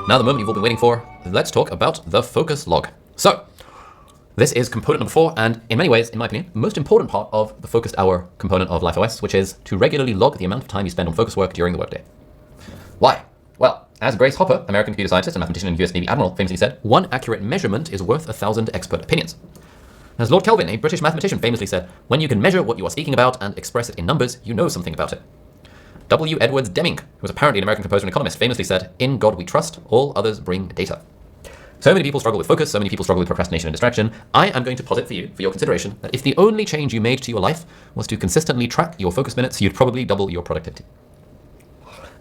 Now the moment you've all been waiting for, let's talk about the focus log. So, this is component number 4, and in many ways, in my opinion, the most important part of the focused hour component of LifeOS, which is to regularly log the amount of time you spend on focus work during the workday. Why? Well, as Grace Hopper, American computer scientist and mathematician and US Navy admiral, famously said, one accurate measurement is worth 1,000 expert opinions. As Lord Kelvin, a British mathematician, famously said, when you can measure what you are speaking about and express it in numbers, you know something about it. W. Edwards Deming, who was apparently an American composer and economist, famously said, in God we trust, all others bring data. So many people struggle with focus, so many people struggle with procrastination and distraction. I am going to posit for you, for your consideration, that if the only change you made to your life was to consistently track your focus minutes, you'd probably double your productivity.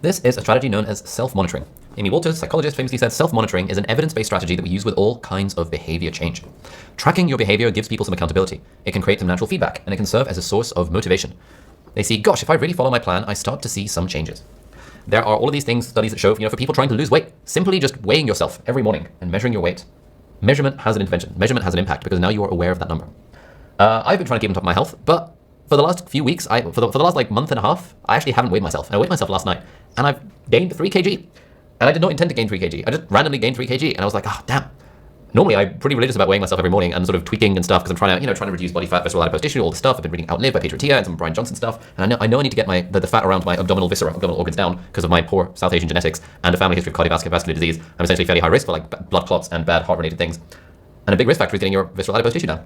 This is a strategy known as self-monitoring. Amy Walters, psychologist, famously said self-monitoring is an evidence-based strategy that we use with all kinds of behavior change. Tracking your behavior gives people some accountability. It can create some natural feedback, and it can serve as a source of motivation. They see, gosh, if I really follow my plan, I start to see some changes. There are all of these things, studies that show, for people trying to lose weight, simply just weighing yourself every morning and measuring your weight. Measurement has an intervention. Measurement has an impact because now you are aware of that number. I've been trying to keep on top of my health, but for the last few weeks, for the last month and a half, I actually haven't weighed myself. And I weighed myself last night, and I've gained 3 kg. And I did not intend to gain 3 kg. I just randomly gained 3 kg, and I was like, oh, damn. Normally, I'm pretty religious about weighing myself every morning and sort of tweaking and stuff because I'm trying to reduce body fat, visceral adipose tissue, all the stuff. I've been reading Outlive by Peter Attia and some Brian Johnson stuff, and I know I need to get the fat around my abdominal organs down because of my poor South Asian genetics and a family history of cardiovascular disease. I'm essentially fairly high risk for blood clots and bad heart-related things. And a big risk factor is getting your visceral adipose tissue down.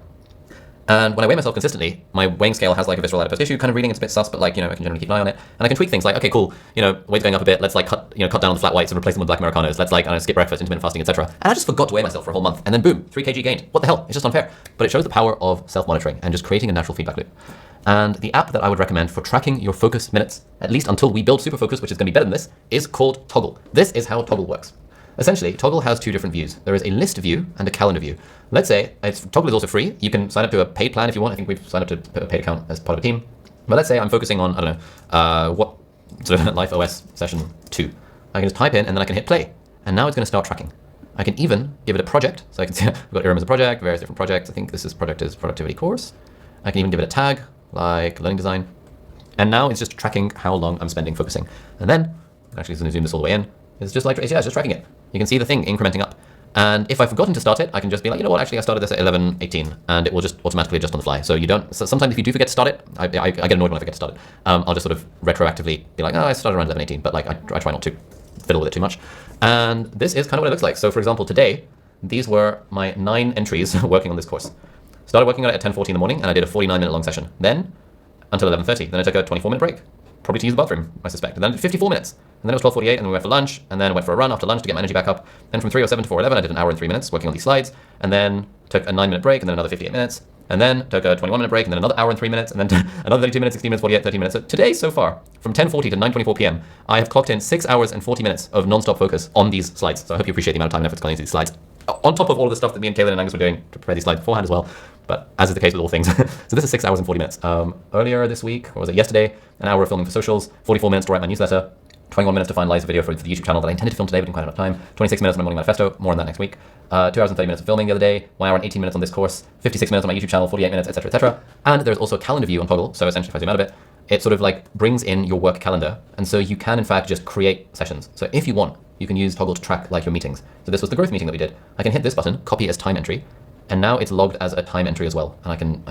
And when I weigh myself consistently, my weighing scale has a visceral adipose tissue kind of reading. It's a bit sus, but I can generally keep an eye on it. And I can tweak things like, okay, cool, weight's going up a bit. Let's cut down on the flat whites and replace them with black Americanos. Let's skip breakfast, intermittent fasting, etc. And I just forgot to weigh myself for a whole month. And then boom, 3 kg gained. What the hell? It's just unfair. But it shows the power of self-monitoring and just creating a natural feedback loop. And the app that I would recommend for tracking your focus minutes, at least until we build Superfocus, which is going to be better than this, is called Toggl. This is how Toggl works. Essentially, Toggl has 2 different views. There is a list view and a calendar view. Let's say, Toggl is also free. You can sign up to a paid plan if you want. I think we've signed up to a paid account as part of a team. But let's say I'm focusing on, what sort of LifeOS session 2. I can just type in and then I can hit play. And now it's going to start tracking. I can even give it a project. So I can see I've got IRM as a project, various different projects. I think this project is productivity course. I can even give it a tag like learning design. And now it's just tracking how long I'm spending focusing. And then, actually, it's going to zoom this all the way in. It's just just tracking it. You can see the thing incrementing up. And if I've forgotten to start it, I can just be like, you know what, actually I started this at 11:18, and it will just automatically adjust on the fly. So sometimes if you do forget to start it, I get annoyed when I forget to start it. I'll just sort of retroactively be like, oh, I started around 11:18, but I try not to fiddle with it too much. And this is kind of what it looks like. So for example, today, these were my 9 entries working on this course. Started working on it at 10:40 in the morning, and I did a 49-minute long session. Then, until 11:30. Then I took a 24-minute break. Probably to use the bathroom, I suspect. And then 54 minutes. And then it was 12:48, and we went for lunch, and then I went for a run after lunch to get my energy back up. Then from 3:07 to 4:11, I did an hour and 3 minutes working on these slides, and then took a 9-minute break, and then another 58 minutes, and then took a 21-minute break, and then another hour and 3 minutes, and then another 32 minutes, 16 minutes, 48, 13 minutes. So today, so far, from 10:40 to 9:24 p.m., I have clocked in 6 hours and 40 minutes of non-stop focus on these slides. So I hope you appreciate the amount of time and effort going into these slides. On top of all of the stuff that me and Taylor and Angus were doing to prepare these slides beforehand as well, but as is the case with all things. So this is 6 hours and 40 minutes. Earlier this week, or was it yesterday, an hour of filming for socials, 44 minutes to write my newsletter, 21 minutes to finalize the video for the YouTube channel that I intended to film today but didn't quite have enough time, 26 minutes on my morning manifesto, more on that next week, 2 hours and 30 minutes of filming the other day, 1 hour and 18 minutes on this course, 56 minutes on my YouTube channel, 48 minutes, etc., etc. And there's also a calendar view on Toggl, so essentially if I zoom out a bit, it sort of brings in your work calendar, and so you can in fact just create sessions. So if you want, you can use Toggl to track your meetings. So this was the growth meeting that we did. I can hit this button, copy as time entry, and now it's logged as a time entry as well. And I can,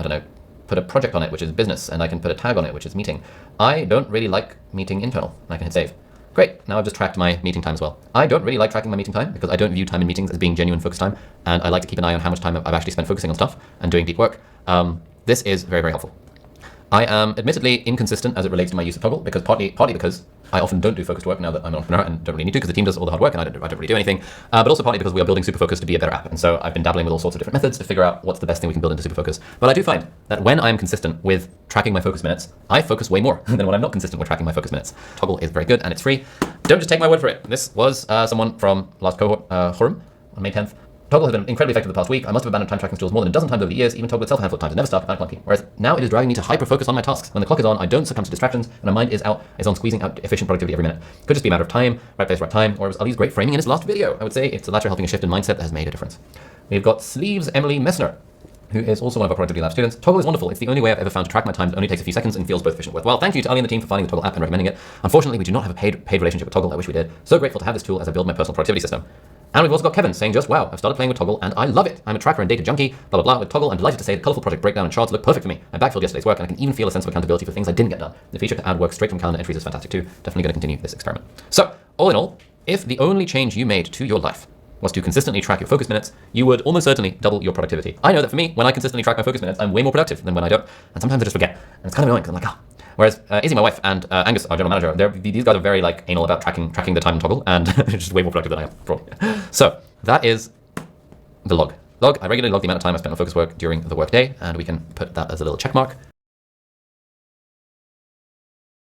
put a project on it, which is business, and I can put a tag on it, which is meeting. I don't really like meeting internal, and I can hit save. Great, now I've just tracked my meeting time as well. I don't really like tracking my meeting time because I don't view time in meetings as being genuine focus time, and I like to keep an eye on how much time I've actually spent focusing on stuff and doing deep work. This is very, very helpful. I am admittedly inconsistent as it relates to my use of Toggl, because partly because I often don't do focused work now that I'm an entrepreneur and don't really need to because the team does all the hard work and I don't really do anything, but also partly because we are building Superfocus to be a better app. And so I've been dabbling with all sorts of different methods to figure out what's the best thing we can build into Superfocus. But I do find that when I'm consistent with tracking my focus minutes, I focus way more than when I'm not consistent with tracking my focus minutes. Toggl is very good and it's free. Don't just take my word for it. This was someone from last cohort, Hurum, on May 10th. Toggl has been incredibly effective the past week. I must have abandoned time tracking tools more than a dozen times over the years. Even Toggl itself a handful of times. It never stopped, clunky. Whereas now it is driving me to hyper-focus on my tasks. When the clock is on, I don't succumb to distractions, and my mind is on squeezing out efficient productivity every minute. Could just be a matter of time, right place, right time, or it was Ali's great framing in his last video. I would say it's the latter helping a shift in mindset that has made a difference. We've got Sleeves Emily Messner. who is also one of our Productivity Lab students. Toggl is wonderful. It's the only way I've ever found to track my time that only takes a few seconds and feels both efficient and worthwhile. Thank you to Ali and the team for finding the Toggl app and recommending it. Unfortunately, we do not have a paid relationship with Toggl. I wish we did. So grateful to have this tool as I build my personal productivity system. And we've also got Kevin saying just, wow, I've started playing with Toggl and I love it. I'm a tracker and data junkie, blah, blah, blah. With Toggl, I'm delighted to say the colorful project breakdown and charts look perfect for me. I backfilled yesterday's work and I can even feel a sense of accountability for things I didn't get done. The feature to add work straight from calendar entries is fantastic too. Definitely going to continue this experiment. So, all in all, if the only change you made to your life was to consistently track your focus minutes, you would almost certainly double your productivity. I know that for me, when I consistently track my focus minutes, I'm way more productive than when I don't. And sometimes I just forget. And it's kind of annoying because I'm like, Whereas Izzy, my wife, and Angus, our general manager, these guys are very like anal about tracking the time in Toggl, and just way more productive than I am, probably. So that is the log. I regularly log the amount of time I spent on focus work during the workday, and we can put that as a little check mark.